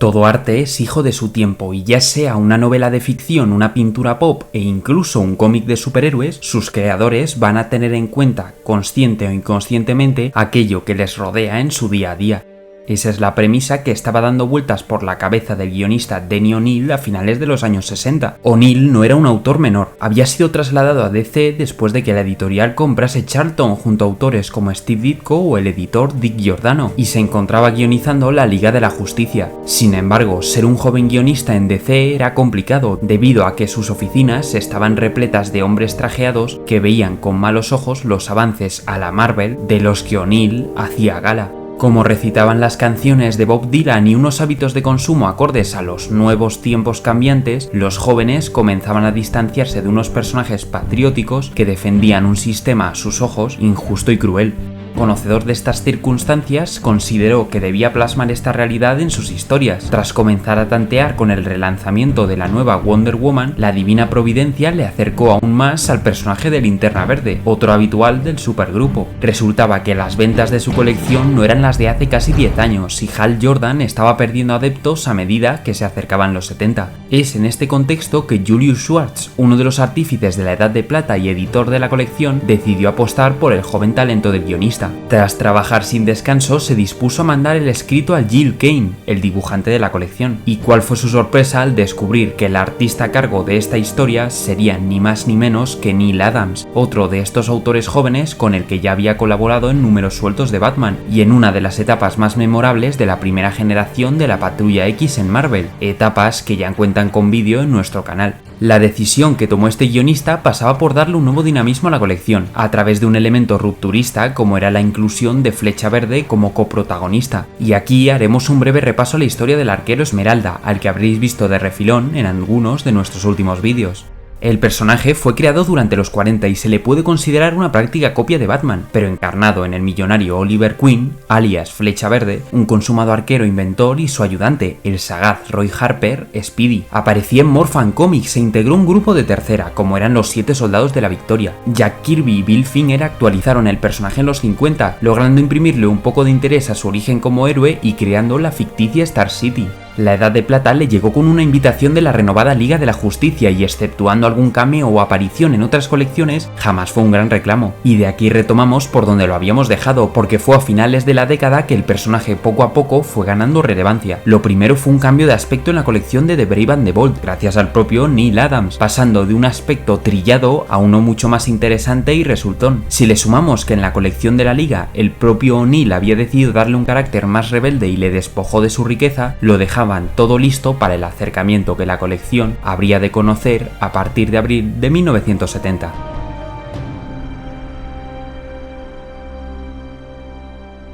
Todo arte es hijo de su tiempo y ya sea una novela de ficción, una pintura pop e incluso un cómic de superhéroes, sus creadores van a tener en cuenta, consciente o inconscientemente, aquello que les rodea en su día a día. Esa es la premisa que estaba dando vueltas por la cabeza del guionista Denny O'Neil a finales de los años 60. O'Neil no era un autor menor, había sido trasladado a DC después de que la editorial comprase Charlton junto a autores como Steve Ditko o el editor Dick Giordano, y se encontraba guionizando la Liga de la Justicia. Sin embargo, ser un joven guionista en DC era complicado, debido a que sus oficinas estaban repletas de hombres trajeados que veían con malos ojos los avances a la Marvel de los que O'Neil hacía gala. Como recitaban las canciones de Bob Dylan y unos hábitos de consumo acordes a los nuevos tiempos cambiantes, los jóvenes comenzaban a distanciarse de unos personajes patrióticos que defendían un sistema a sus ojos injusto y cruel. Conocedor de estas circunstancias, consideró que debía plasmar esta realidad en sus historias. Tras comenzar a tantear con el relanzamiento de la nueva Wonder Woman, la divina providencia le acercó aún más al personaje de Linterna Verde, otro habitual del supergrupo. Resultaba que las ventas de su colección no eran las de hace casi 10 años y Hal Jordan estaba perdiendo adeptos a medida que se acercaban los 70. Es en este contexto que Julius Schwartz, uno de los artífices de la Edad de Plata y editor de la colección, decidió apostar por el joven talento del guionista. Tras trabajar sin descanso, se dispuso a mandar el escrito a Gil Kane, el dibujante de la colección. ¿Y cuál fue su sorpresa al descubrir que el artista a cargo de esta historia sería ni más ni menos que Neal Adams, otro de estos autores jóvenes con el que ya había colaborado en números sueltos de Batman y en una de las etapas más memorables de la primera generación de la Patrulla X en Marvel, etapas que ya cuentan con vídeo en nuestro canal? La decisión que tomó este guionista pasaba por darle un nuevo dinamismo a la colección, a través de un elemento rupturista como era la inclusión de Flecha Verde como coprotagonista. Y aquí haremos un breve repaso a la historia del arquero Esmeralda, al que habréis visto de refilón en algunos de nuestros últimos vídeos. El personaje fue creado durante los 40 y se le puede considerar una práctica copia de Batman, pero encarnado en el millonario Oliver Queen, alias Flecha Verde, un consumado arquero inventor, y su ayudante, el sagaz Roy Harper, Speedy. Aparecía en Morphan Comics e integró un grupo de tercera, como eran los 7 soldados de la Victoria. Jack Kirby y Bill Finger actualizaron el personaje en los 50, logrando imprimirle un poco de interés a su origen como héroe y creando la ficticia Star City. La Edad de Plata le llegó con una invitación de la renovada Liga de la Justicia y, exceptuando algún cameo o aparición en otras colecciones, jamás fue un gran reclamo. Y de aquí retomamos por donde lo habíamos dejado, porque fue a finales de la década que el personaje poco a poco fue ganando relevancia. Lo primero fue un cambio de aspecto en la colección de The Brave and the Bold, gracias al propio Neal Adams, pasando de un aspecto trillado a uno mucho más interesante y resultón. Si le sumamos que en la colección de la Liga el propio O'Neil había decidido darle un carácter más rebelde y le despojó de su riqueza, lo dejaba todo listo para el acercamiento que la colección habría de conocer a partir de abril de 1970.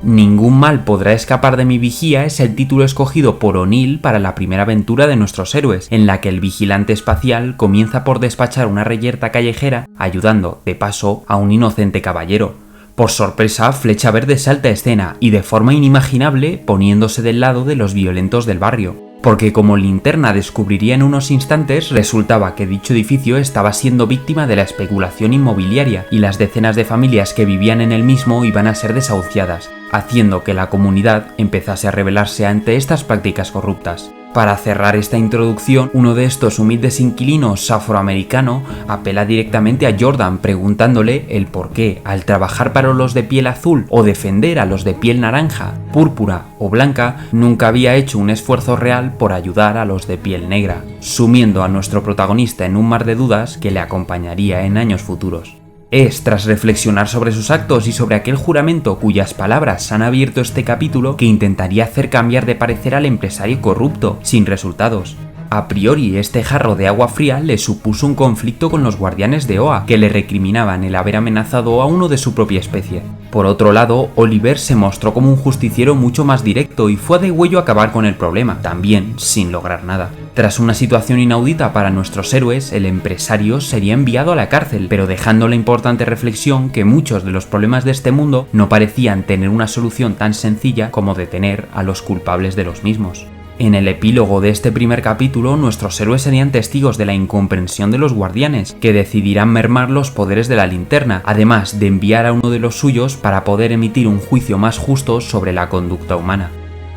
Ningún mal podrá escapar de mi vigía es el título escogido por O'Neil para la primera aventura de nuestros héroes, en la que el vigilante espacial comienza por despachar una reyerta callejera, ayudando, de paso, a un inocente caballero. Por sorpresa, Flecha Verde salta a escena y de forma inimaginable poniéndose del lado de los violentos del barrio. Porque como Linterna descubriría en unos instantes, resultaba que dicho edificio estaba siendo víctima de la especulación inmobiliaria y las decenas de familias que vivían en el mismo iban a ser desahuciadas, haciendo que la comunidad empezase a rebelarse ante estas prácticas corruptas. Para cerrar esta introducción, uno de estos humildes inquilinos afroamericano apela directamente a Jordan preguntándole el por qué, al trabajar para los de piel azul o defender a los de piel naranja, púrpura o blanca, nunca había hecho un esfuerzo real por ayudar a los de piel negra, sumiendo a nuestro protagonista en un mar de dudas que le acompañaría en años futuros. Es tras reflexionar sobre sus actos y sobre aquel juramento cuyas palabras han abierto este capítulo que intentaría hacer cambiar de parecer al empresario corrupto, sin resultados. A priori, este jarro de agua fría le supuso un conflicto con los guardianes de Oa, que le recriminaban el haber amenazado a uno de su propia especie. Por otro lado, Oliver se mostró como un justiciero mucho más directo y fue a degüello a acabar con el problema, también sin lograr nada. Tras una situación inaudita para nuestros héroes, el empresario sería enviado a la cárcel, pero dejando la importante reflexión que muchos de los problemas de este mundo no parecían tener una solución tan sencilla como detener a los culpables de los mismos. En el epílogo de este primer capítulo, nuestros héroes serían testigos de la incomprensión de los guardianes, que decidirán mermar los poderes de la linterna, además de enviar a uno de los suyos para poder emitir un juicio más justo sobre la conducta humana.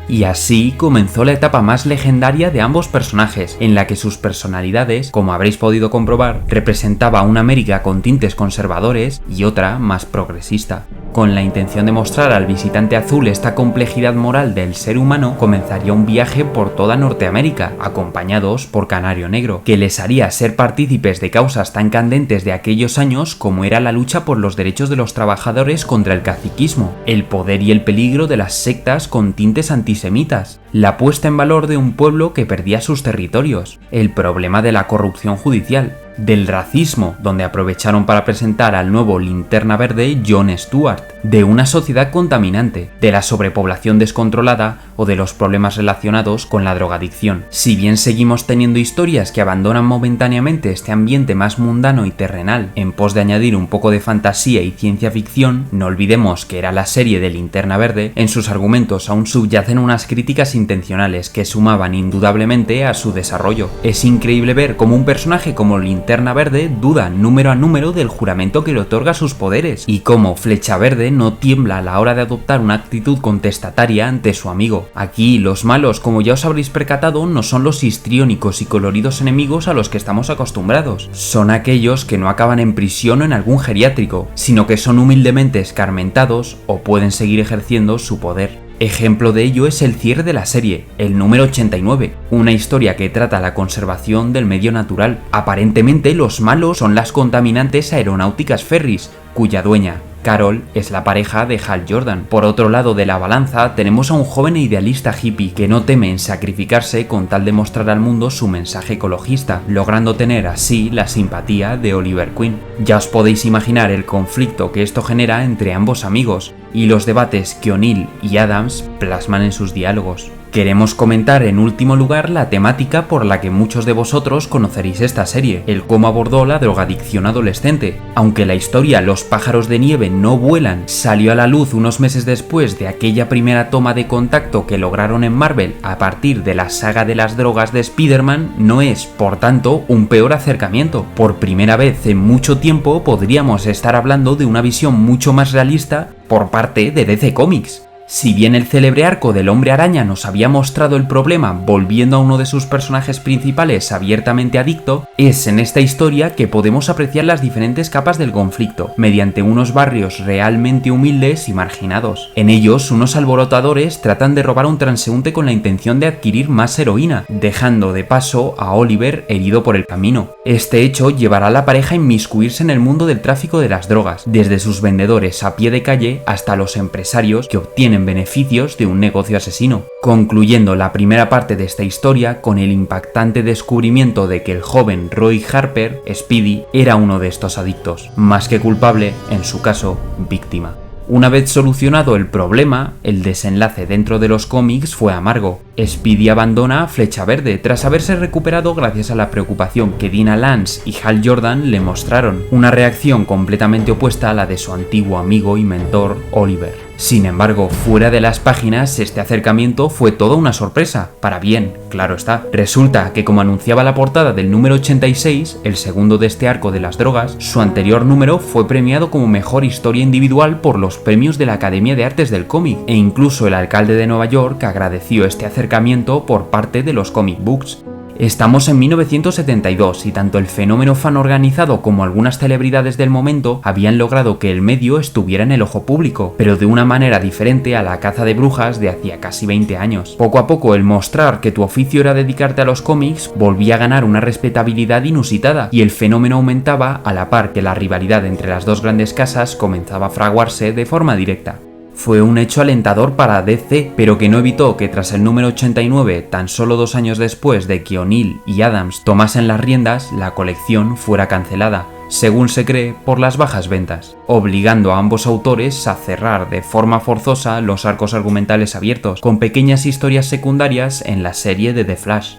Y así comenzó la etapa más legendaria de ambos personajes, en la que sus personalidades, como habréis podido comprobar, representaba una América con tintes conservadores y otra más progresista. Con la intención de mostrar al visitante azul esta complejidad moral del ser humano, comenzaría un viaje por toda Norteamérica, acompañados por Canario Negro, que les haría ser partícipes de causas tan candentes de aquellos años como era la lucha por los derechos de los trabajadores contra el caciquismo, el poder y el peligro de las sectas con tintes antisemitas, la puesta en valor de un pueblo que perdía sus territorios, el problema de la corrupción judicial, del racismo, donde aprovecharon para presentar al nuevo Linterna Verde John Stewart, de una sociedad contaminante, de la sobrepoblación descontrolada o de los problemas relacionados con la drogadicción. Si bien seguimos teniendo historias que abandonan momentáneamente este ambiente más mundano y terrenal en pos de añadir un poco de fantasía y ciencia ficción, no olvidemos que era la serie de Linterna Verde, en sus argumentos aún subyacen unas críticas intencionales que sumaban indudablemente a su desarrollo. Es increíble ver cómo un personaje como Linterna Verde duda número a número del juramento que le otorga sus poderes, y cómo Flecha Verde no tiembla a la hora de adoptar una actitud contestataria ante su amigo. Aquí los malos, como ya os habréis percatado, no son los histriónicos y coloridos enemigos a los que estamos acostumbrados. Son aquellos que no acaban en prisión o en algún geriátrico, sino que son humildemente escarmentados o pueden seguir ejerciendo su poder. Ejemplo de ello es el cierre de la serie, el número 89, una historia que trata la conservación del medio natural. Aparentemente los malos son las contaminantes aeronáuticas Ferris, cuya dueña, Carol, es la pareja de Hal Jordan. Por otro lado de la balanza tenemos a un joven e idealista hippie que no teme en sacrificarse con tal de mostrar al mundo su mensaje ecologista, logrando tener así la simpatía de Oliver Queen. Ya os podéis imaginar el conflicto que esto genera entre ambos amigos y los debates que O'Neill y Adams plasman en sus diálogos. Queremos comentar en último lugar la temática por la que muchos de vosotros conoceréis esta serie, el cómo abordó la drogadicción adolescente. Aunque la historia Los pájaros de nieve no vuelan salió a la luz unos meses después de aquella primera toma de contacto que lograron en Marvel a partir de la saga de las drogas de Spider-Man, no es, por tanto, un peor acercamiento. Por primera vez en mucho tiempo podríamos estar hablando de una visión mucho más realista por parte de DC Comics. Si bien el célebre arco del Hombre Araña nos había mostrado el problema volviendo a uno de sus personajes principales abiertamente adicto, es en esta historia que podemos apreciar las diferentes capas del conflicto, mediante unos barrios realmente humildes y marginados. En ellos, unos alborotadores tratan de robar a un transeúnte con la intención de adquirir más heroína, dejando de paso a Oliver herido por el camino. Este hecho llevará a la pareja a inmiscuirse en el mundo del tráfico de las drogas, desde sus vendedores a pie de calle hasta los empresarios que obtienen beneficios de un negocio asesino, concluyendo la primera parte de esta historia con el impactante descubrimiento de que el joven Roy Harper, Speedy, era uno de estos adictos, más que culpable, en su caso, víctima. Una vez solucionado el problema, el desenlace dentro de los cómics fue amargo. Speedy abandona a Flecha Verde tras haberse recuperado gracias a la preocupación que Dina Lance y Hal Jordan le mostraron, una reacción completamente opuesta a la de su antiguo amigo y mentor Oliver. Sin embargo, fuera de las páginas, este acercamiento fue toda una sorpresa, para bien, claro está. Resulta que, como anunciaba la portada del número 86, el segundo de este arco de las drogas, su anterior número fue premiado como mejor historia individual por los premios de la Academia de Artes del Cómic, e incluso el alcalde de Nueva York agradeció este acercamiento por parte de los comic books. Estamos en 1972 y tanto el fenómeno fan organizado como algunas celebridades del momento habían logrado que el medio estuviera en el ojo público, pero de una manera diferente a la caza de brujas de hacía casi 20 años. Poco a poco el mostrar que tu oficio era dedicarte a los cómics volvía a ganar una respetabilidad inusitada y el fenómeno aumentaba a la par que la rivalidad entre las dos grandes casas comenzaba a fraguarse de forma directa. Fue un hecho alentador para DC, pero que no evitó que tras el número 89, tan solo 2 años después de que O'Neill y Adams tomasen las riendas, la colección fuera cancelada, según se cree, por las bajas ventas, obligando a ambos autores a cerrar de forma forzosa los arcos argumentales abiertos, con pequeñas historias secundarias en la serie de The Flash.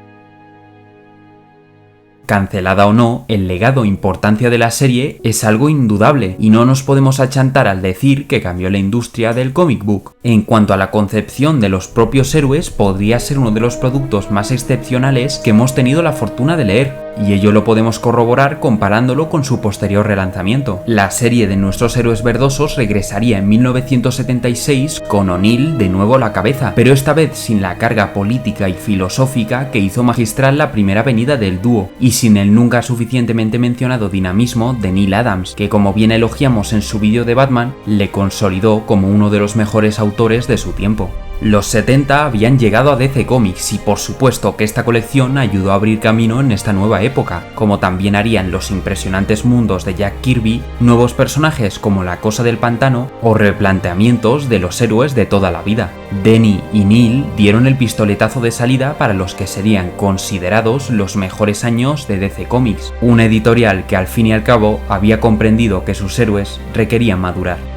Cancelada o no, el legado e importancia de la serie es algo indudable y no nos podemos achantar al decir que cambió la industria del comic book. En cuanto a la concepción de los propios héroes, podría ser uno de los productos más excepcionales que hemos tenido la fortuna de leer. Y ello lo podemos corroborar comparándolo con su posterior relanzamiento. La serie de Nuestros Héroes Verdosos regresaría en 1976 con O'Neill de nuevo a la cabeza, pero esta vez sin la carga política y filosófica que hizo magistral la primera venida del dúo, y sin el nunca suficientemente mencionado dinamismo de Neal Adams, que como bien elogiamos en su vídeo de Batman, le consolidó como uno de los mejores autores de su tiempo. Los 70 habían llegado a DC Comics y por supuesto que esta colección ayudó a abrir camino en esta nueva época, como también harían los impresionantes mundos de Jack Kirby, nuevos personajes como la Cosa del Pantano o replanteamientos de los héroes de toda la vida. Denny y Neal dieron el pistoletazo de salida para los que serían considerados los mejores años de DC Comics, una editorial que al fin y al cabo había comprendido que sus héroes requerían madurar.